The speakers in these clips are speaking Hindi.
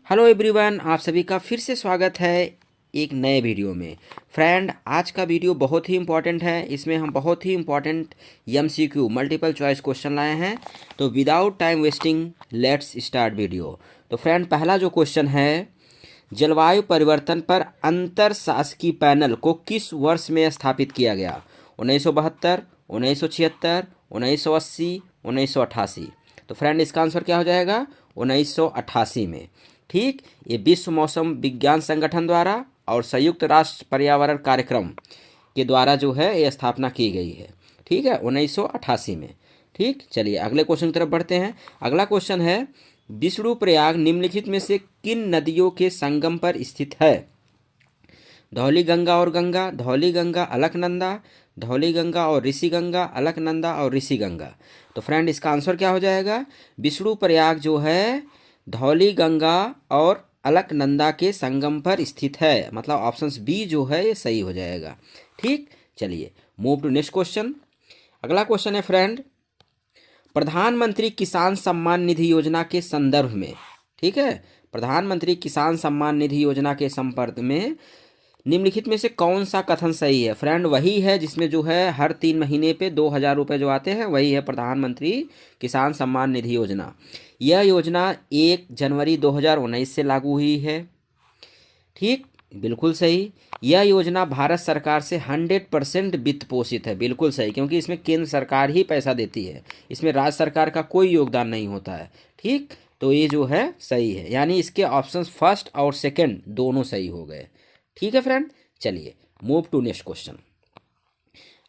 हेलो एवरीवन, आप सभी का फिर से स्वागत है एक नए वीडियो में। फ्रेंड, आज का वीडियो बहुत ही इम्पॉर्टेंट है। इसमें हम बहुत ही important MCQ multiple choice question लाए हैं। तो without time wasting let's start video. तो फ्रेंड, पहला जो क्वेश्चन है, जलवायु परिवर्तन पर अंतर शासकीय पैनल को किस वर्ष में स्थापित किया गया? 1972, 1976, 1980, 1988। तो फ्रेंड, इसका आंसर क्या हो जाएगा? 1988 में। ठीक, ये विश्व मौसम विज्ञान संगठन द्वारा और संयुक्त राष्ट्र पर्यावरण कार्यक्रम के द्वारा जो है ये स्थापना की गई है। ठीक है, 1988 में। ठीक, चलिए अगले क्वेश्चन की तरफ बढ़ते हैं। अगला क्वेश्चन है, विष्णुप्रयाग निम्नलिखित में से किन नदियों के संगम पर स्थित है? धौली गंगा और गंगा, धौली गंगा अलकनंदा, धौली गंगा और ऋषि गंगा, अलकनंदा और ऋषि गंगा। तो फ्रेंड, इसका आंसर क्या हो जाएगा? विष्णुप्रयाग जो है धौली गंगा और अलकनंदा के संगम पर स्थित है। मतलब ऑप्शन बी जो है ये सही हो जाएगा। ठीक, चलिए मूव टू नेक्स्ट क्वेश्चन। अगला क्वेश्चन है फ्रेंड, प्रधानमंत्री किसान सम्मान निधि योजना के संदर्भ में, ठीक है, प्रधानमंत्री किसान सम्मान निधि योजना के संपर्क में निम्नलिखित में से कौन सा कथन सही है? फ्रेंड, वही है जिसमें जो है हर 3 महीने पे 2,000 रुपये जो आते हैं, वही है प्रधानमंत्री किसान सम्मान निधि योजना। यह योजना 1 जनवरी 2019 से लागू हुई है। ठीक, बिल्कुल सही। यह योजना भारत सरकार से 100% वित्त पोषित है। बिल्कुल सही, क्योंकि इसमें केंद्र सरकार ही पैसा देती है, इसमें राज्य सरकार का कोई योगदान नहीं होता है। ठीक, तो ये जो है सही है, यानी इसके ऑप्शन फर्स्ट और सेकंड दोनों सही हो गए। ठीक है फ्रेंड, चलिए मूव टू नेक्स्ट क्वेश्चन।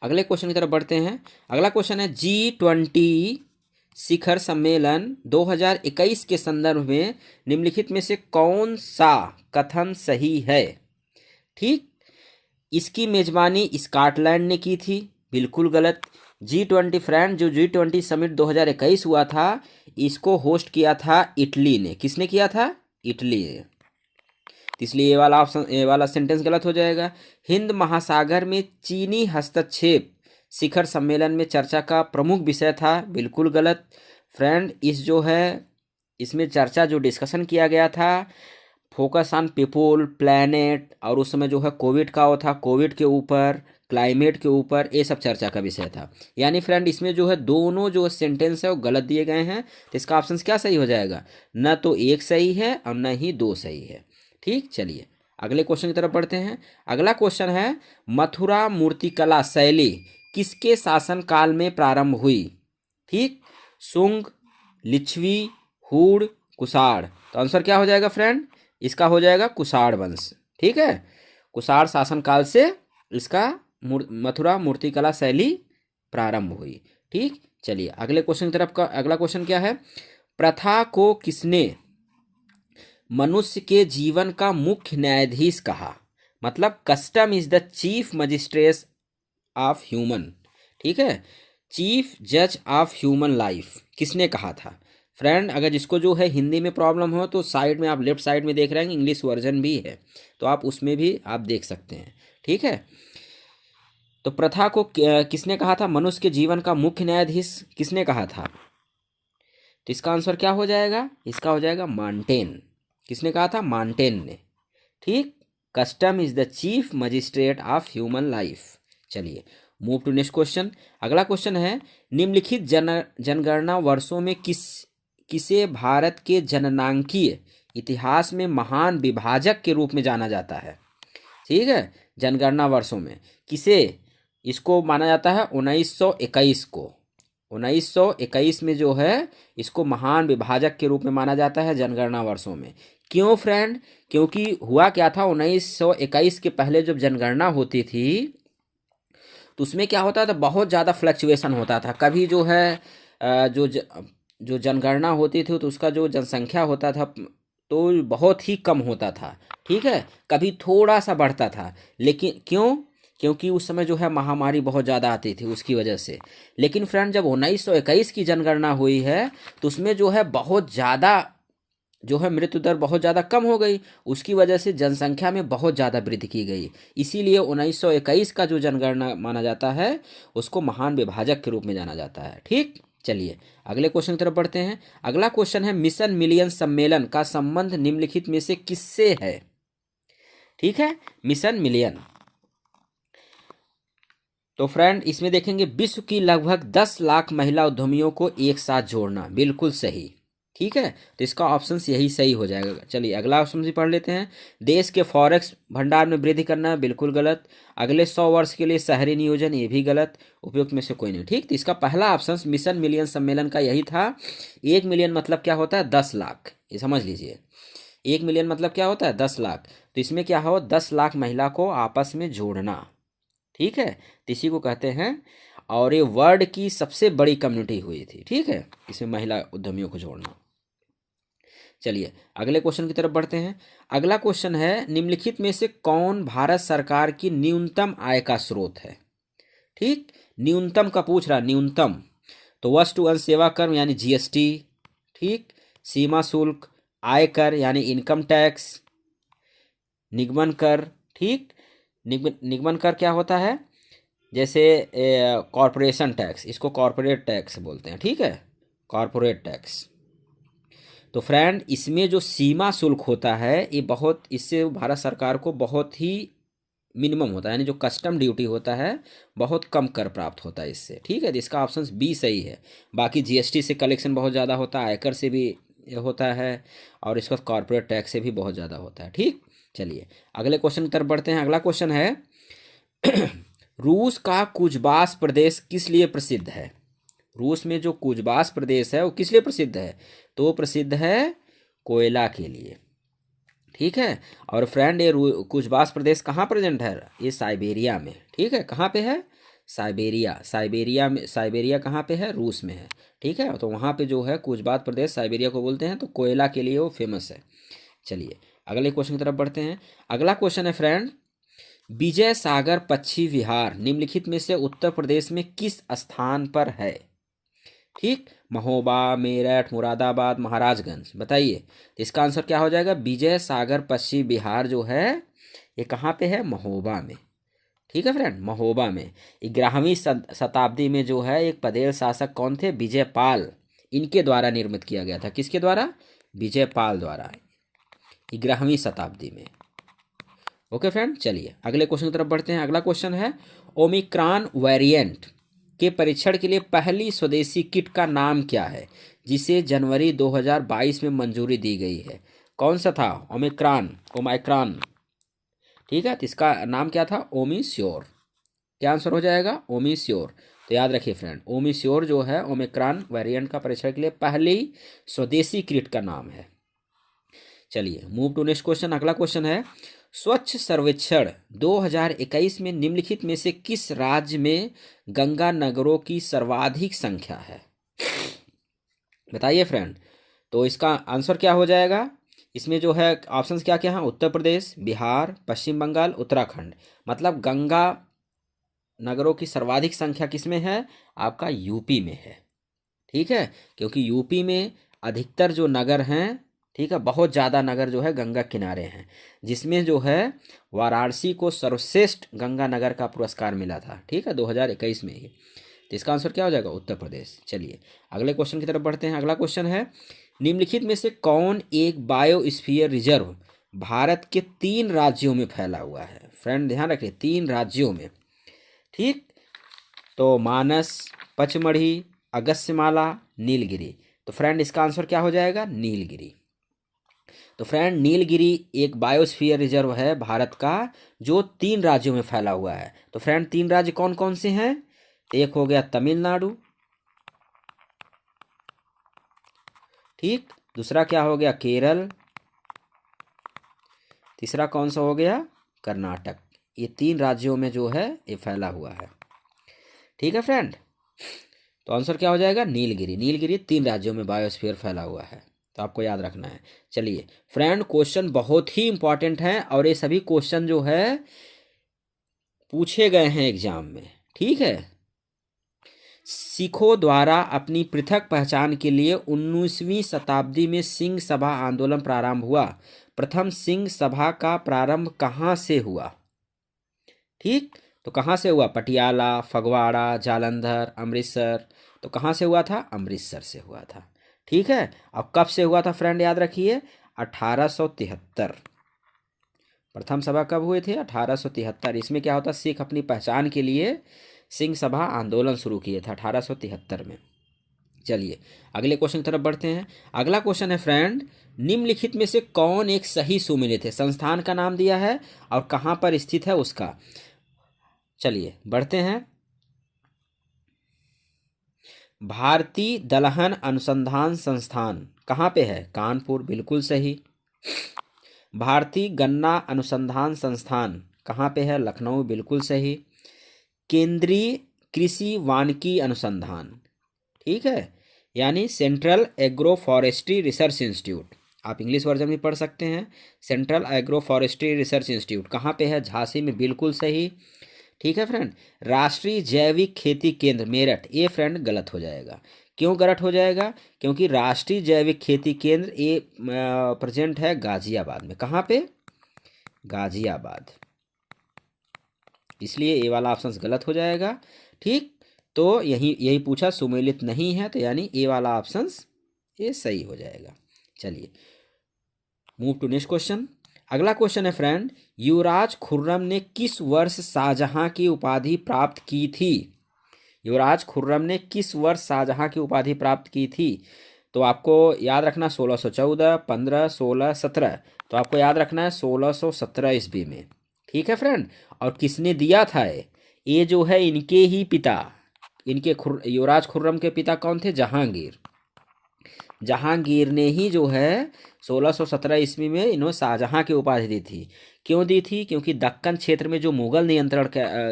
अगले क्वेश्चन की तरफ बढ़ते हैं। अगला क्वेश्चन है, G20 शिखर सम्मेलन 2021 के संदर्भ में निम्नलिखित में से कौन सा कथन सही है? ठीक, इसकी मेजबानी स्कॉटलैंड ने की थी। बिल्कुल गलत। G20 फ्रेंड, जो G20 समिट 2021 हुआ था, इसको होस्ट किया था इटली ने। किसने किया था? इटली ने। इसलिए ये वाला ऑप्शन, ये वाला सेंटेंस गलत हो जाएगा। हिंद महासागर में चीनी हस्तक्षेप शिखर सम्मेलन में चर्चा का प्रमुख विषय था। बिल्कुल गलत फ्रेंड। इस जो है इसमें चर्चा जो डिस्कशन किया गया था, फोकस ऑन पीपुल प्लैनेट, और उस समय जो है कोविड का वो था, कोविड के ऊपर, क्लाइमेट के ऊपर, ये सब चर्चा का विषय था। यानी फ्रेंड, इसमें जो है दोनों जो सेंटेंस है वो गलत दिए गए हैं। तो इसका ऑप्शन क्या सही हो जाएगा? न तो एक सही है और न ही दो सही है। ठीक, चलिए अगले क्वेश्चन की तरफ बढ़ते हैं। अगला क्वेश्चन है, मथुरा मूर्तिकला शैली किसके शासनकाल में प्रारंभ हुई? ठीक, शुंग, लिच्छवी, हूण, कुषाण। तो आंसर क्या हो जाएगा फ्रेंड? इसका हो जाएगा कुषाण वंश। ठीक है, कुषाण शासनकाल से इसका मथुरा मूर्तिकला शैली प्रारंभ हुई। ठीक, चलिए अगले क्वेश्चन की तरफ का अगला क्वेश्चन क्या है, प्रथा को किसने मनुष्य के जीवन का मुख्य न्यायाधीश कहा? मतलब custom is the chief magistrate of human. ठीक है, चीफ जज ऑफ ह्यूमन लाइफ किसने कहा था? फ्रेंड, अगर जिसको जो है हिंदी में प्रॉब्लम हो तो साइड में आप लेफ्ट साइड में देख रहे हैं, इंग्लिश वर्जन भी है, तो आप उसमें भी आप देख सकते हैं। ठीक है, तो प्रथा को किसने कहा था मनुष्य के जीवन का मुख्य न्यायाधीश किसने कहा था? तो इसका आंसर क्या हो जाएगा? इसका हो जाएगा मॉन्टेन। किसने कहा था? मॉन्टेन ने। ठीक, custom is the chief magistrate of human life. चलिए मूव टू नेक्स्ट क्वेश्चन। अगला क्वेश्चन है, निम्नलिखित जनगणना वर्षों में किसे भारत के जननांकीय इतिहास में महान विभाजक के रूप में जाना जाता है? ठीक है, जनगणना वर्षों में किसे इसको माना जाता है? 1921 को। 1921 में जो है इसको महान विभाजक के रूप में माना जाता है जनगणना वर्षों में। क्यों फ्रेंड? क्योंकि हुआ क्या था, 1921 के पहले जब जनगणना होती थी तो उसमें क्या होता था, बहुत ज़्यादा फ्लक्चुएशन होता था। कभी जो है जो जनगणना होती थी तो उसका जो जनसंख्या होता था तो बहुत ही कम होता था। ठीक है, कभी थोड़ा सा बढ़ता था, लेकिन क्यों? क्योंकि उस समय जो है महामारी बहुत ज़्यादा आती थी उसकी वजह से। लेकिन फ्रेंड, जब 1921 की जनगणना हुई है तो उसमें जो है बहुत ज़्यादा जो है मृत्यु दर बहुत ज़्यादा कम हो गई, उसकी वजह से जनसंख्या में बहुत ज़्यादा वृद्धि की गई। इसीलिए 1921 का जो जनगणना माना जाता है उसको महान विभाजक के रूप में जाना जाता है। ठीक, चलिए अगले क्वेश्चन की तरफ बढ़ते हैं। अगला क्वेश्चन है मिशन मिलियन सम्मेलन का संबंध निम्नलिखित में से किससे है? ठीक है, मिशन मिलियन। तो फ्रेंड इसमें देखेंगे विश्व की लगभग 10 लाख महिला उद्यमियों को एक साथ जोड़ना, बिल्कुल सही। ठीक है, तो इसका ऑप्शन यही सही हो जाएगा। चलिए अगला ऑप्शन भी पढ़ लेते हैं। देश के फॉरेक्स भंडार में वृद्धि करना, बिल्कुल गलत। अगले 100 वर्ष के लिए शहरी नियोजन, ये भी गलत। उपयुक्त में से कोई नहीं। ठीक, तो इसका पहला ऑप्शन मिशन मिलियन सम्मेलन का यही था। 1 मिलियन मतलब क्या होता है? 10 लाख, ये समझ लीजिए। 1 मिलियन मतलब क्या होता है? 10 लाख। तो इसमें क्या हो, 10 लाख महिला को आपस में जोड़ना। ठीक है, तो इसी को कहते हैं, और ये वर्ल्ड की सबसे बड़ी कम्युनिटी हुई थी। ठीक है, इसमें महिला उद्यमियों को जोड़ना। चलिए अगले क्वेश्चन की तरफ बढ़ते हैं। अगला क्वेश्चन है निम्नलिखित में से कौन भारत सरकार की न्यूनतम आय का स्रोत है? ठीक, न्यूनतम का पूछ रहा, न्यूनतम। तो वस्तु एवं सेवा कर यानी जीएसटी, ठीक, सीमा शुल्क, आयकर यानी इनकम टैक्स, निगमन कर। ठीक, निगमन कर क्या होता है? जैसे कॉरपोरेशन टैक्स, इसको कॉरपोरेट टैक्स बोलते हैं। ठीक है, कॉरपोरेट टैक्स। तो फ्रेंड इसमें जो सीमा शुल्क होता है ये बहुत, इससे भारत सरकार को बहुत ही मिनिमम होता है, यानी जो कस्टम ड्यूटी होता है बहुत कम कर प्राप्त होता है इससे। ठीक है, तो इसका ऑप्शन बी सही है। बाकी जीएसटी से कलेक्शन बहुत ज़्यादा होता है, आयकर से भी होता है, और इसका कॉरपोरेट टैक्स से भी बहुत ज़्यादा होता है। ठीक, चलिए अगले क्वेश्चन की तरफ बढ़ते हैं। अगला क्वेश्चन है रूस का कुजबास प्रदेश किस लिए प्रसिद्ध है? रूस में जो कुजबास प्रदेश है वो किस लिए प्रसिद्ध है? तो प्रसिद्ध है कोयला के लिए। ठीक है, और फ्रेंड ये कुजबास प्रदेश कहाँ प्रेजेंट है? ये साइबेरिया में। ठीक है, कहाँ पे है? साइबेरिया। साइबेरिया में, साइबेरिया कहाँ पे है? रूस में है। ठीक है, तो वहाँ पे जो है कुजबास प्रदेश साइबेरिया को बोलते हैं, तो कोयला के लिए वो फेमस है। चलिए अगले क्वेश्चन की तरफ बढ़ते हैं। अगला क्वेश्चन है फ्रेंड विजय सागर पक्षी विहार निम्नलिखित में से उत्तर प्रदेश में किस स्थान पर है? ठीक, महोबा, मेरठ, मुरादाबाद, महाराजगंज, बताइए। तो इसका आंसर क्या हो जाएगा? विजय सागर पक्षी विहार जो है ये कहाँ पे है? महोबा में। ठीक है फ्रेंड, महोबा में। 11वीं शताब्दी में जो है एक पदेल शासक कौन थे? विजयपाल, इनके द्वारा निर्मित किया गया था। किसके द्वारा? विजयपाल द्वारा, 11वीं शताब्दी में। ओके फ्रेंड, चलिए अगले क्वेश्चन की तरफ बढ़ते हैं। अगला क्वेश्चन है ओमिक्रॉन वेरिएंट के परीक्षण के लिए पहली स्वदेशी किट का नाम क्या है जिसे जनवरी 2022 में मंजूरी दी गई है? कौन सा था? ओमाइक्रॉन। ठीक है, तो इसका नाम क्या था? ओमिश्योर। क्या आंसर हो जाएगा? ओमिश्योर। तो याद रखिए फ्रेंड, ओमिश्योर जो है ओमिक्रॉन वेरिएंट का परीक्षण के लिए पहली स्वदेशी किट का नाम है। चलिए मूव टू नेक्स्ट क्वेश्चन। अगला क्वेश्चन है स्वच्छ सर्वेक्षण 2021 में निम्नलिखित में से किस राज्य में गंगा नगरों की सर्वाधिक संख्या है? बताइए फ्रेंड। तो इसका आंसर क्या हो जाएगा? इसमें जो है ऑप्शंस क्या क्या हैं? उत्तर प्रदेश, बिहार, पश्चिम बंगाल, उत्तराखंड। मतलब गंगा नगरों की सर्वाधिक संख्या किसमें है? आपका यूपी में है। ठीक है, क्योंकि यूपी में अधिकतर जो नगर हैं, ठीक है, बहुत ज़्यादा नगर जो है गंगा किनारे हैं, जिसमें जो है वाराणसी को सर्वश्रेष्ठ गंगा नगर का पुरस्कार मिला था। ठीक है, 2021 में ही। तो इसका आंसर क्या हो जाएगा? उत्तर प्रदेश। चलिए अगले क्वेश्चन की तरफ बढ़ते हैं। अगला क्वेश्चन है निम्नलिखित में से कौन एक बायोस्फीयर रिजर्व भारत के 3 राज्यों में फैला हुआ है? फ्रेंड ध्यान रखिए, 3 राज्यों में। ठीक, तो मानस, पचमढ़ी, अगस्त्यमाला, नीलगिरी। तो फ्रेंड इसका आंसर क्या हो जाएगा? नीलगिरी। तो फ्रेंड नीलगिरी एक बायोस्फीयर रिजर्व है भारत का जो 3 राज्यों में फैला हुआ है। तो फ्रेंड 3 राज्य कौन कौन से हैं? एक हो गया तमिलनाडु, ठीक, दूसरा क्या हो गया? केरल, तीसरा कौन सा हो गया? कर्नाटक। ये 3 राज्यों में जो है ये फैला हुआ है। ठीक है फ्रेंड, तो आंसर क्या हो जाएगा? नीलगिरी। नीलगिरी 3 राज्यों में बायोस्फीयर फैला हुआ है, तो आपको याद रखना है। चलिए फ्रेंड क्वेश्चन बहुत ही इंपॉर्टेंट हैं और ये सभी क्वेश्चन जो है पूछे गए हैं एग्जाम में। ठीक है, सिखों द्वारा अपनी पृथक पहचान के लिए 19वीं शताब्दी में सिंह सभा आंदोलन प्रारंभ हुआ। प्रथम सिंह सभा का प्रारंभ कहाँ से हुआ? ठीक, तो कहाँ से हुआ? पटियाला, फगवाड़ा, जालंधर, अमृतसर। तो कहाँ से हुआ था? अमृतसर से हुआ था। ठीक है, अब कब से हुआ था फ्रेंड याद रखिए, 1873। प्रथम सभा कब हुए थे? 1873। इसमें क्या होता, सिख अपनी पहचान के लिए सिंह सभा आंदोलन शुरू किए थे 1873 में। चलिए अगले क्वेश्चन की तरफ बढ़ते हैं। अगला क्वेश्चन है फ्रेंड, निम्नलिखित में से कौन एक सही सुमेलित है? संस्थान का नाम दिया है और कहाँ पर स्थित है उसका। चलिए बढ़ते हैं। भारतीय दलहन अनुसंधान संस्थान कहाँ पे है? कानपुर, बिल्कुल सही। भारतीय गन्ना अनुसंधान संस्थान कहाँ पे है? लखनऊ, बिल्कुल सही। केंद्रीय कृषि वानिकी अनुसंधान, ठीक है, यानी central agro forestry research institute, आप इंग्लिश वर्जन में पढ़ सकते हैं। Central agro forestry research institute कहाँ पे है? झांसी में, बिल्कुल सही। ठीक है फ्रेंड। राष्ट्रीय जैविक खेती केंद्र मेरठ, ये फ्रेंड गलत हो जाएगा। क्यों गलत हो जाएगा? क्योंकि राष्ट्रीय जैविक खेती केंद्र ये प्रेजेंट है गाजियाबाद में। कहाँ पे? गाजियाबाद, इसलिए ये वाला ऑप्शन गलत हो जाएगा। ठीक, तो यही पूछा, सुमेलित नहीं है, तो यानी ए वाला ऑप्शन ये सही हो जाएगा। चलिए मूव टू नेक्स्ट क्वेश्चन। अगला क्वेश्चन है फ्रेंड, युवराज खुर्रम ने किस वर्ष शाहजहां की उपाधि प्राप्त की थी? युवराज खुर्रम ने किस वर्ष शाहजहां की उपाधि प्राप्त की थी? तो आपको याद रखना 1614, 15, 16, 17। तो आपको याद रखना है 1617 ईस्वी में। ठीक है फ्रेंड। और किसने दिया था ये जो है इनके ही पिता, इनके युवराज खुर्रम के पिता कौन थे? जहांगीर। जहांगीर ने ही जो है 1617 ईस्वी में इन्होंने शाहजहां की उपाधि दी थी। क्यों दी थी? क्योंकि दक्कन क्षेत्र में जो मुगल नियंत्रण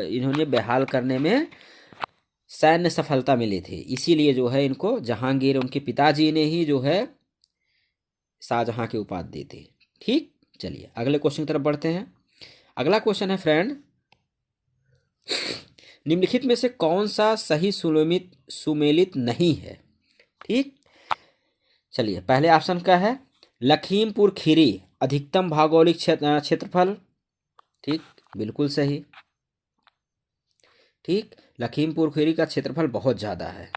इन्होंने बहाल करने में सैन्य सफलता मिली थी, इसीलिए जो है इनको जहांगीर, उनके पिताजी ने ही जो है शाहजहां की उपाधि दी थी। ठीक, चलिए अगले क्वेश्चन की तरफ बढ़ते हैं। अगला क्वेश्चन है फ्रेंड, निम्नलिखित में से कौन सा सही सुमेलित नहीं है? ठीक, चलिए पहले ऑप्शन का है लखीमपुर खीरी अधिकतम भौगोलिक क्षेत्रफल। ठीक, बिल्कुल सही। ठीक, लखीमपुर खीरी का क्षेत्रफल बहुत ज़्यादा है,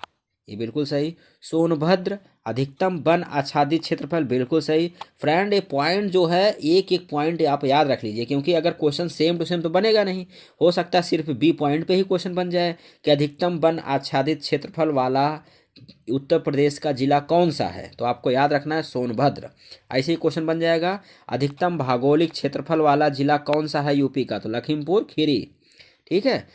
ये बिल्कुल सही। सोनभद्र अधिकतम वन आच्छादित क्षेत्रफल, बिल्कुल सही। फ्रेंड ये पॉइंट जो है, एक एक पॉइंट आप याद रख लीजिए, क्योंकि अगर क्वेश्चन सेम टू सेम तो बनेगा नहीं। हो सकता है सिर्फ बी पॉइंट पे ही क्वेश्चन बन जाए कि अधिकतम वन आच्छादित क्षेत्रफल वाला उत्तर प्रदेश का जिला कौन सा है, तो आपको याद रखना है सोनभद्र। ऐसे ही क्वेश्चन बन जाएगा, अधिकतम भौगोलिक क्षेत्रफल वाला जिला कौन सा है यूपी का, तो लखीमपुर खीरी। ठीक है,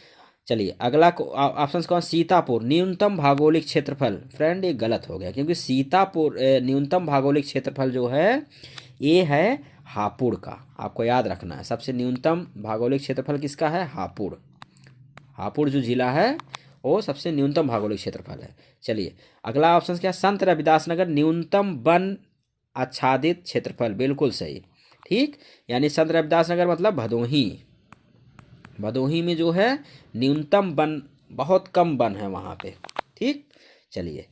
चलिए अगला ऑप्शन कौन? सीतापुर न्यूनतम भौगोलिक क्षेत्रफल। फ्रेंड ये गलत हो गया, क्योंकि सीतापुर न्यूनतम भौगोलिक क्षेत्रफल जो है ये है हापुड़ का। आपको याद रखना है, सबसे न्यूनतम भौगोलिक क्षेत्रफल किसका है? हापुड़। हापुड़ जो जिला है वो सबसे न्यूनतम भौगोलिक क्षेत्रफल है। चलिए अगला ऑप्शन क्या? संत रविदास नगर न्यूनतम वन आच्छादित क्षेत्रफल, बिल्कुल सही। ठीक, यानी संत रविदास नगर मतलब भदोही। भदोही में जो है न्यूनतम वन, बहुत कम वन है वहाँ पे। ठीक, चलिए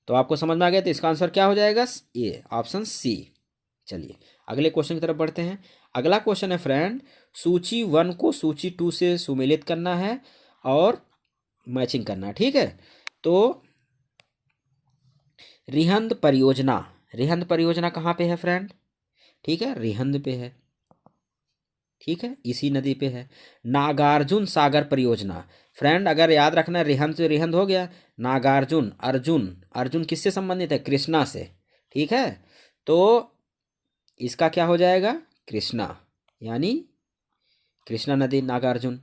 तो आपको समझ में आ गया, तो इसका आंसर क्या हो जाएगा? ये ऑप्शन सी। चलिए अगले क्वेश्चन की तरफ बढ़ते हैं। अगला क्वेश्चन है फ्रेंड, सूची 1 को सूची 2 से सुमेलित करना है और मैचिंग करना है। ठीक है, तो रिहंद परियोजना, रिहंद परियोजना कहाँ पे है फ्रेंड? ठीक है, रिहंद पे है। ठीक है, इसी नदी पे है। नागार्जुन सागर परियोजना, फ्रेंड अगर याद रखना, रिहंद से रिहंद हो गया, नागार्जुन, अर्जुन, अर्जुन किससे संबंधित है? कृष्णा से। ठीक है, तो इसका क्या हो जाएगा? कृष्णा, यानी कृष्णा नदी, नागार्जुन।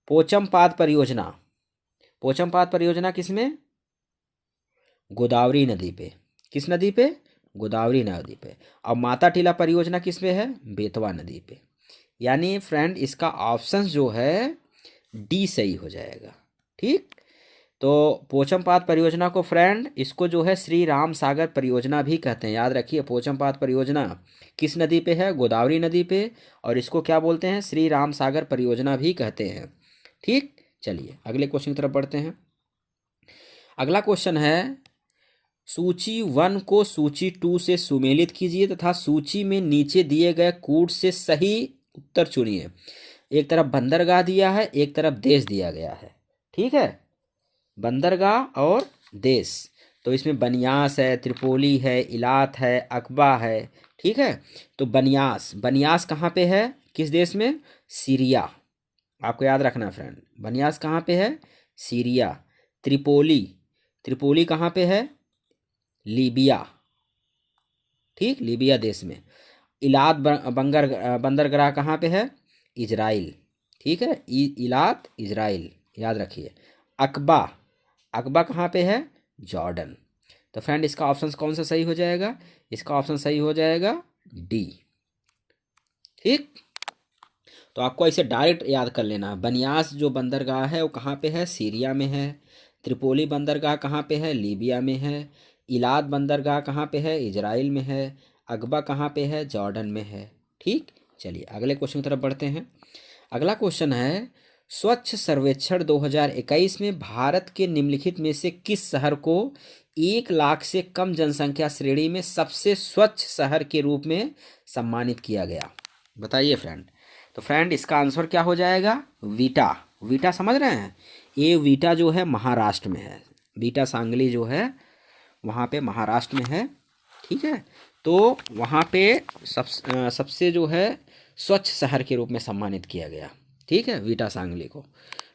पोचमपाद परियोजना, पोचमपाद परियोजना किसमें? गोदावरी नदी पे। किस नदी पे? गोदावरी नदी पे। और माता टीला परियोजना किस पे है? बेतवा नदी पे। यानी फ्रेंड इसका ऑप्शन जो है डी सही हो जाएगा। ठीक, तो पोचमपाद परियोजना को फ्रेंड इसको जो है श्री राम सागर परियोजना भी कहते हैं। याद रखिए, पोचमपाद परियोजना किस नदी पे है? गोदावरी नदी पे। और इसको क्या बोलते हैं? श्री राम सागर परियोजना भी कहते हैं। ठीक, चलिए अगले क्वेश्चन की तरफ बढ़ते हैं। अगला क्वेश्चन है, सूची 1 को सूची 2 से सुमेलित कीजिए तथा सूची में नीचे दिए गए कूट से सही उत्तर चुनिए। एक तरफ बंदरगाह दिया है, एक तरफ देश दिया गया है। ठीक है, बंदरगाह और देश। तो इसमें बनियास है, त्रिपोली है, इलात है, अकबा है। ठीक है, तो बनियास, बनियास कहाँ पे है, किस देश में, सीरिया। आपको याद रखना फ्रेंड, बनियास कहाँ पे है, सीरिया। त्रिपोली, त्रिपोली कहाँ पे है, लीबिया। ठीक, लीबिया देश में। इलात बंदरगाह कहाँ पे है, इजराइल। ठीक है, इलात इजराइल, याद रखिए। अकबा, अकबा कहाँ पे है, जॉर्डन। तो फ्रेंड इसका ऑप्शन कौन सा सही हो जाएगा, इसका ऑप्शन सही हो जाएगा डी। ठीक, तो आपको इसे डायरेक्ट याद कर लेना। बनियास जो बंदरगाह है वो कहाँ पे है, सीरिया में है। त्रिपोली बंदरगाह कहाँ पे है, लीबिया में है। इलाद बंदरगाह कहाँ पे है, इजराइल में है। अकबा कहाँ पे है, जॉर्डन में है। ठीक, चलिए अगले क्वेश्चन की तरफ बढ़ते हैं। अगला क्वेश्चन है, स्वच्छ सर्वेक्षण 2021 में भारत के निम्नलिखित में से किस शहर को 1 लाख से कम जनसंख्या श्रेणी में सबसे स्वच्छ शहर के रूप में सम्मानित किया गया, बताइए फ्रेंड। तो फ्रेंड इसका आंसर क्या हो जाएगा, वीटा। वीटा समझ रहे हैं, ये वीटा जो है महाराष्ट्र में है। वीटा सांगली जो है वहाँ पे महाराष्ट्र में है। ठीक है, तो वहाँ पे सबसे जो है स्वच्छ शहर के रूप में सम्मानित किया गया। ठीक है, वीटा सांगली को।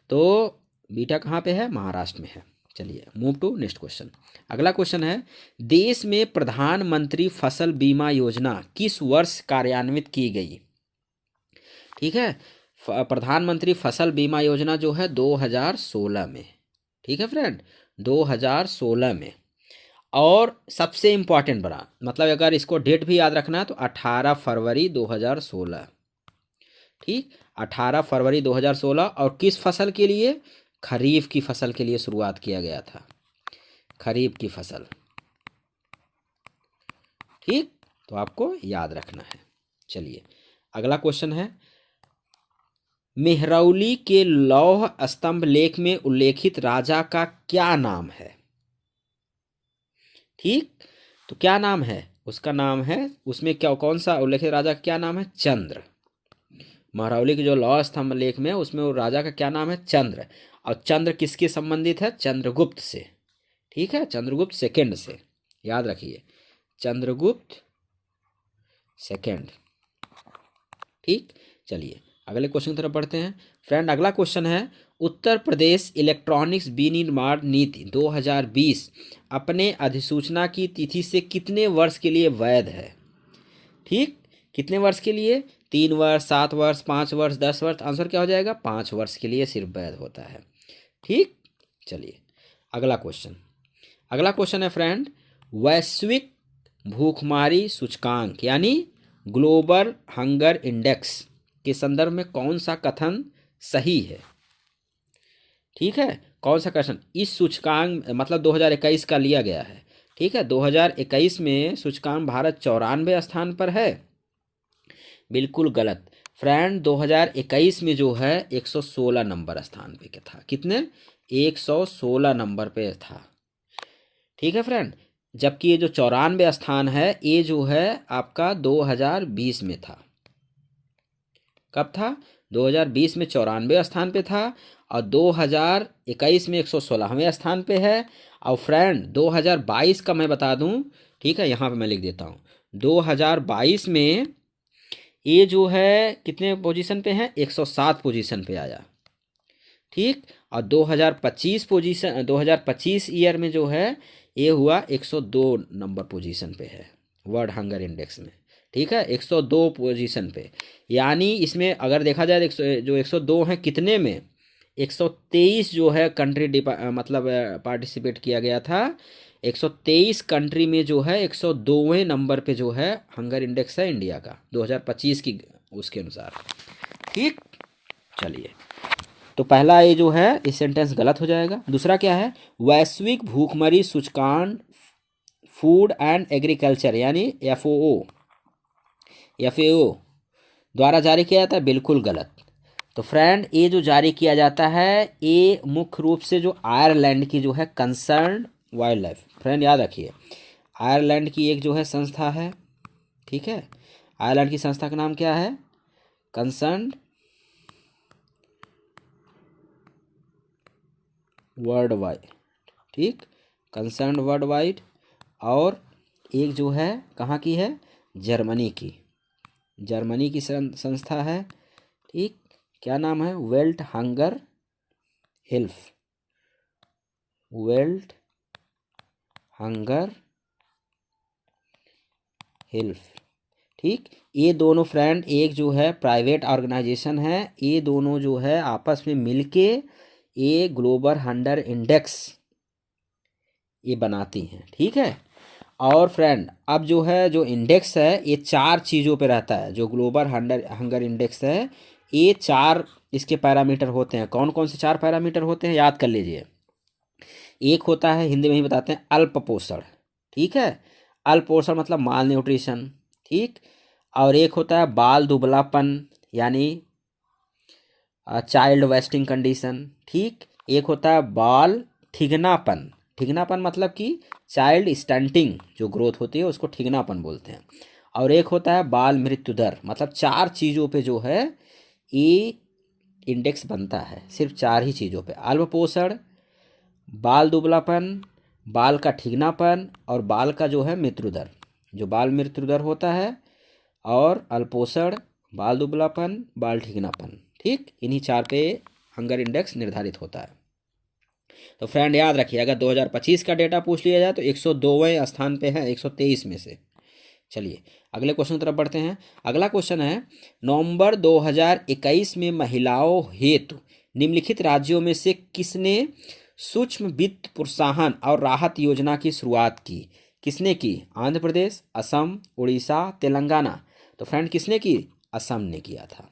तो वीटा कहाँ पे है, महाराष्ट्र में है। चलिए मूव टू नेक्स्ट क्वेश्चन। अगला क्वेश्चन है, देश में प्रधानमंत्री फसल बीमा योजना किस वर्ष कार्यान्वित की गई। ठीक है, प्रधानमंत्री फसल बीमा योजना जो है 2016 में। ठीक है फ्रेंड, 2016 में। और सबसे इम्पॉर्टेंट बना, मतलब अगर इसको डेट भी याद रखना है तो 18 फरवरी 2016। ठीक, 18 फरवरी 2016। और किस फसल के लिए, खरीफ की फसल के लिए शुरुआत किया गया था, खरीफ की फसल। ठीक, तो आपको याद रखना है। चलिए अगला क्वेश्चन है, मेहरौली के लौह स्तंभ लेख में उल्लेखित राजा का क्या नाम है। ठीक, तो क्या नाम है, उसका नाम है, उसमें क्या कौन सा उल्लेखित राजा का क्या नाम है, चंद्र। महरौली के जो लौह स्तंभ लेख में उसमें वो राजा का क्या नाम है, चंद्र। और चंद्र किसके संबंधित है, चंद्रगुप्त से। ठीक है, चंद्रगुप्त सेकंड से, याद रखिए, चंद्रगुप्त सेकंड। ठीक, चलिए अगले क्वेश्चन की तरफ बढ़ते हैं। फ्रेंड अगला क्वेश्चन है, उत्तर प्रदेश इलेक्ट्रॉनिक्स विनिर्माण नीति 2020 अपने अधिसूचना की तिथि से कितने वर्ष के लिए वैध है। ठीक, कितने वर्ष के लिए, 3 वर्ष, 7 वर्ष, 5 वर्ष, 10 वर्ष। आंसर क्या हो जाएगा, 5 वर्ष के लिए सिर्फ वैध होता है। ठीक, चलिए अगला क्वेश्चन। अगला क्वेश्चन है फ्रेंड, वैश्विक भूखमरी सूचकांक यानी ग्लोबल हंगर इंडेक्स के संदर्भ में कौन सा कथन सही है। ठीक है, कौन सा क्वेश्चन, इस सूचकांक मतलब 2021 का लिया गया है। ठीक है, 2021 में सूचकांक भारत 94 स्थान पर है। बिल्कुल गलत फ्रेंड, 2021 में जो है 116 नंबर स्थान पे था। कितने, 116 नंबर पे था। ठीक है फ्रेंड, जबकि ये जो 94 स्थान है ये जो है आपका 2020 में था। कब था, 2020 में 94 स्थान पे था और 2021 में 116वें स्थान पे है। और फ्रेंड 2022 का मैं बता दूं, ठीक है, यहाँ पे मैं लिख देता हूँ, 2022 में ये जो है कितने पोजीशन पे है, 107 पोजीशन पे आया। ठीक, और 2025 ईयर में जो है ये हुआ 102 नंबर पोजीशन पे है वर्ल्ड हंगर इंडेक्स में। ठीक है, 102 पोजीशन पे। यानी इसमें अगर देखा जाए जो 102 हैं कितने में, 123 जो है कंट्री मतलब पार्टिसिपेट किया गया था। 123 कंट्री में जो है 102वें नंबर पे जो है हंगर इंडेक्स है इंडिया का 2025 की उसके अनुसार। ठीक, चलिए तो पहला ये जो है इस सेंटेंस गलत हो जाएगा। दूसरा क्या है, वैश्विक भूखमरी सूचकांक फूड एंड एग्रीकल्चर यानी एफएओ द्वारा जारी किया जाता है, बिल्कुल गलत। तो फ्रेंड ये जो जारी किया जाता है ये मुख्य रूप से जो आयरलैंड की जो है कंसर्न वाइल्ड लाइफ, फ्रेंड याद रखिए, आयरलैंड की एक जो है संस्था है। ठीक है, आयरलैंड की संस्था का नाम क्या है, कंसर्न वर्ल्ड वाइड। ठीक, कंसर्न वर्ल्ड वाइड, और एक जो है कहाँ की है, जर्मनी की, जर्मनी की संस्था है, ठीक, क्या नाम है, belt hunger help, belt hunger help, ठीक। ये दोनों फ्रेंड एक जो है प्राइवेट ऑर्गेनाइजेशन है, ये दोनों जो है आपस में मिलके ये ग्लोबल हंगर इंडेक्स ये बनाती हैं, ठीक है। और फ्रेंड अब जो है जो इंडेक्स है ये 4 चीज़ों पे रहता है, जो ग्लोबल हंगर हंगर इंडेक्स है ये 4 इसके पैरामीटर होते हैं। कौन कौन से 4 पैरामीटर होते हैं याद कर लीजिए। एक होता है, हिंदी में ही बताते हैं, अल्प पोषण, ठीक है, अल्प पोषण मतलब माल न्यूट्रिशन, ठीक। और एक होता है बाल दुबलापन यानी चाइल्ड वेस्टिंग कंडीशन, ठीक। एक होता है बाल ठिगनापन, ठिगनापन मतलब कि चाइल्ड स्टंटिंग जो ग्रोथ होती है उसको ठिगनापन बोलते हैं। और एक होता है बाल मृत्यु दर, मतलब 4 चीज़ों पे जो है ये इंडेक्स बनता है, सिर्फ 4 ही चीज़ों पे, अल्प पोषण, बाल दुबलापन, बाल का ठिगनापन और बाल का जो है मृत्यु दर, जो बाल मृत्यु दर होता है, और अल्पोषण, बाल दुबलापन, बाल ठिगनापन, ठीक, इन्हीं 4 पे हंगर इंडेक्स निर्धारित होता है। तो फ्रेंड याद रखिए, अगर 2025 का डेटा पूछ लिया जाए तो 102वें स्थान पे है 123 में से। चलिए अगले क्वेश्चन की तरफ बढ़ते हैं। अगला क्वेश्चन है, नवंबर 2021 में महिलाओं हेतु निम्नलिखित राज्यों में से किसने सूक्ष्म वित्त प्रोत्साहन और राहत योजना की शुरुआत की? किसने की? आंध्र प्रदेश, असम, उड़ीसा, तेलंगाना। तो फ्रेंड किसने की? असम ने किया था,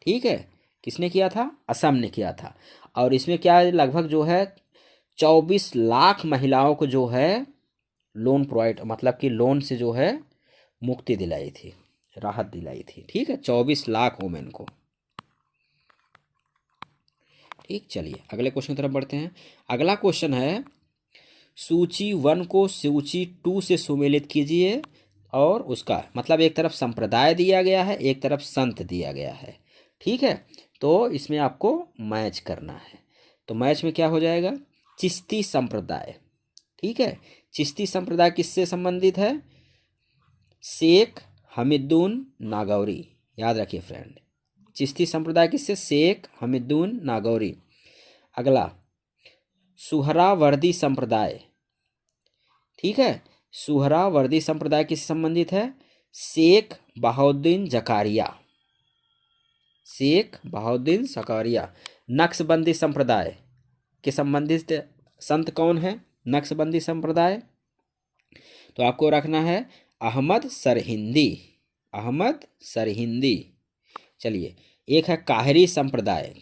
ठीक है, किसने किया था? असम ने किया था। और इसमें क्या है, लगभग जो है 24 लाख महिलाओं को जो है लोन प्रोवाइड, मतलब कि लोन से जो है मुक्ति दिलाई थी, राहत दिलाई थी, ठीक है, 24 लाख वुमेन को, ठीक। चलिए अगले क्वेश्चन की तरफ बढ़ते हैं। अगला क्वेश्चन है, सूची 1 को सूची 2 से सुमेलित कीजिए, और उसका मतलब एक तरफ संप्रदाय दिया गया है, एक तरफ संत दिया गया है, ठीक है। तो इसमें आपको मैच करना है। तो मैच में क्या हो जाएगा? चिश्ती संप्रदाय, ठीक है। चिश्ती संप्रदाय किससे संबंधित है? शेख हमीदुद्दीन नागौरी, याद रखिए फ्रेंड, चिश्ती संप्रदाय किससे? शेख हमीदुद्दीन नागौरी। अगला सुहरावर्दी संप्रदाय, ठीक है, सुहरावर्दी संप्रदाय किससे संबंधित है? शेख बहाउद्दीन जकारिया, शेख बहाउद्दीन जकारिया। नक्शबंदी संप्रदाय के संबंधित संत कौन है? नक्शबंदी संप्रदाय, तो आपको रखना है अहमद सरहिंदी, अहमद सरहिंदी। चलिए एक है काहरी संप्रदाय,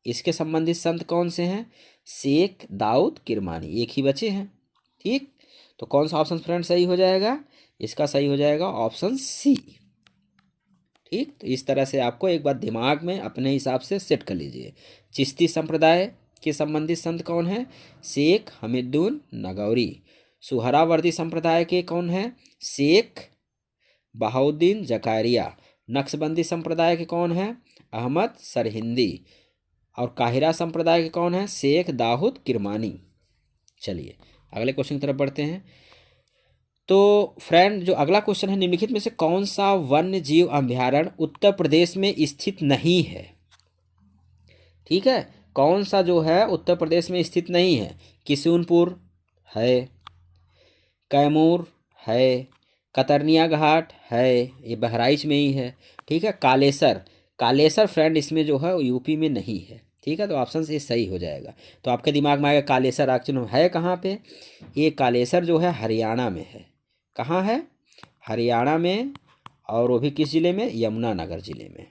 इसके संबंधित संत कौन से हैं? शेख दाऊद किरमानी, एक ही बचे हैं, ठीक। तो कौन सा ऑप्शन फ्रेंड सही हो जाएगा? इसका सही हो जाएगा ऑप्शन सी, ठीक। तो इस तरह से आपको एक बात दिमाग में अपने हिसाब से सेट कर लीजिए। चिश्ती संप्रदाय के संबंधित संत कौन है? शेख हमीदुद्दीन नागौरी। सुहरावर्दी संप्रदाय के कौन है? शेख बहाउद्दीन जकारिया। नक्शबंदी संप्रदाय के कौन है? अहमद सरहिंदी। और काहिरा संप्रदाय के कौन है? शेख दाऊद किरमानी। चलिए अगले क्वेश्चन की तरफ बढ़ते हैं। तो फ्रेंड जो अगला क्वेश्चन है, निम्नलिखित में से कौन सा वन्य जीव अभयारण्य उत्तर प्रदेश में स्थित नहीं है? ठीक है, कौन सा जो है उत्तर प्रदेश में स्थित नहीं है? किशुनपुर है, कैमूर है, कतरनिया घाट है, ये बहराइच में ही है, ठीक है। कालेसर, कालेसर फ्रेंड इसमें जो है यूपी में नहीं है, ठीक है। तो ऑप्शन से सही हो जाएगा। तो आपके दिमाग में आएगा कालेसर एक्चुअली है कहाँ पे? ये कालेसर जो है हरियाणा में है। कहाँ है? हरियाणा में। और वो भी किस जिले में? यमुनानगर जिले में,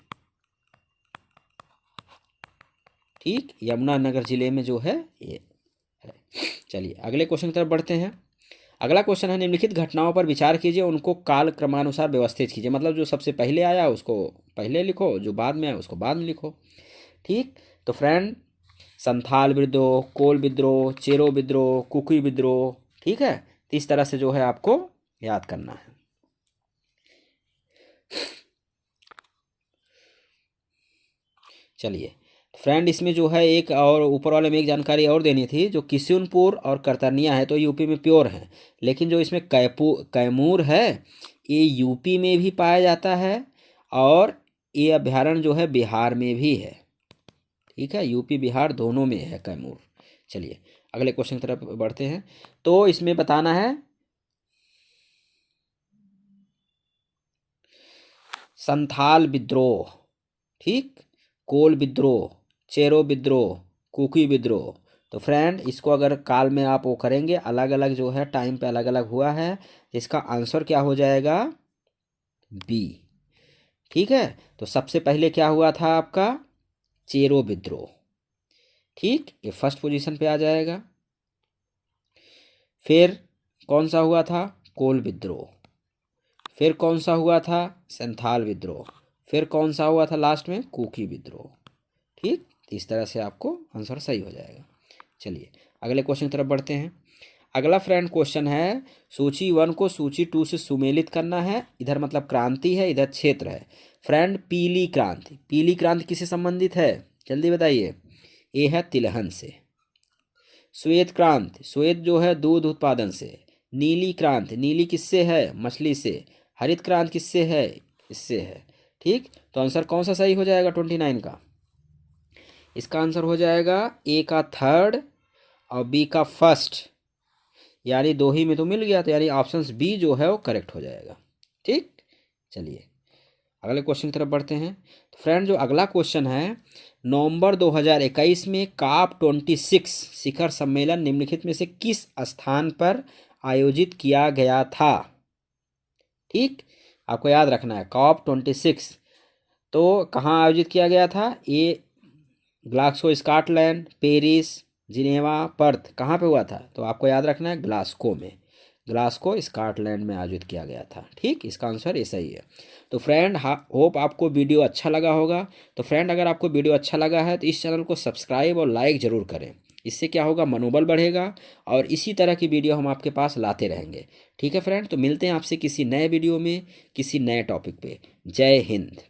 ठीक, यमुनानगर जिले में जो है ये है। चलिए अगले क्वेश्चन की तरफ बढ़ते हैं। अगला क्वेश्चन है, निम्नलिखित घटनाओं पर विचार कीजिए, उनको काल क्रमानुसार व्यवस्थित कीजिए। मतलब जो सबसे पहले आया उसको पहले लिखो, जो बाद में आया उसको बाद में लिखो, ठीक। तो फ्रेंड संथाल विद्रोह, कोल विद्रोह, चेरो विद्रोह, कुकी विद्रोह, ठीक है। तो इस तरह से जो है आपको याद करना है। चलिए फ्रेंड इसमें जो है एक और ऊपर वाले में एक जानकारी और देनी थी, जो किशुनपुर और करतनिया है तो यूपी में प्योर है, लेकिन जो इसमें कैमूर है ये यूपी में भी पाया जाता है और ये अभ्यारण्य जो है बिहार में भी है। ठीक है, यूपी बिहार दोनों में है कैमूर। चलिए अगले क्वेश्चन की तरफ बढ़ते हैं। तो इसमें बताना है संथाल विद्रोह, ठीक, कोल विद्रोह, चेरो विद्रोह, कुकी विद्रोह। तो फ्रेंड इसको अगर काल में आप वो करेंगे, अलग अलग जो है टाइम पे अलग अलग हुआ है, इसका आंसर क्या हो जाएगा? बी। ठीक है, तो सबसे पहले क्या हुआ था आपका? चेरो विद्रोह। ठीक, ये फर्स्ट पोजीशन पे आ जाएगा। फिर कौन सा हुआ था? कोल विद्रोह। फिर कौन सा हुआ था? संथाल विद्रोह। फिर कौन सा हुआ था लास्ट में? कुकी विद्रोह। ठीक, इस तरह से आपको आंसर सही हो जाएगा। चलिए अगले क्वेश्चन की तरफ बढ़ते हैं। अगला फ्रेंड क्वेश्चन है, सूची 1 को सूची 2 से सुमेलित करना है। इधर मतलब क्रांति है, इधर क्षेत्र है। फ्रेंड पीली क्रांति, पीली क्रांति किससे संबंधित है? जल्दी बताइए। ये है तिलहन से। श्वेत क्रांति, श्वेत जो है दूध उत्पादन से। नीली क्रांति, नीली किससे है? मछली से। हरित क्रांति किससे है? इससे है। ठीक, तो आंसर कौन सा सही हो जाएगा 29 का? इसका आंसर हो जाएगा ए का थर्ड और बी का फर्स्ट, यानी दो ही में तो मिल गया, तो यानी ऑप्शन बी जो है वो करेक्ट हो जाएगा। ठीक, चलिए अगले क्वेश्चन की तरफ बढ़ते हैं। तो फ्रेंड जो अगला क्वेश्चन है, नवंबर 2021 में काप 26 शिखर सम्मेलन निम्नलिखित में से किस स्थान पर आयोजित किया गया था? ठीक, आपको याद रखना है कॉप 26 तो कहाँ आयोजित किया गया था? ये Glasgow Scotland, Paris, Geneva, Perth, कहाँ पे हुआ था? तो आपको याद रखना है ग्लासगो में, ग्लासगो स्कॉटलैंड में आयोजित किया गया था। ठीक, इसका आंसर ये सही है। तो फ्रेंड होप आपको वीडियो अच्छा लगा होगा। तो फ्रेंड अगर आपको वीडियो अच्छा लगा है तो इस चैनल को सब्सक्राइब और लाइक ज़रूर करें। इससे क्या होगा? मनोबल बढ़ेगा और इसी तरह की वीडियो हम आपके पास लाते रहेंगे। ठीक है फ्रेंड, तो मिलते हैं आपसे किसी नए वीडियो में किसी नए टॉपिक पे। जय हिंद।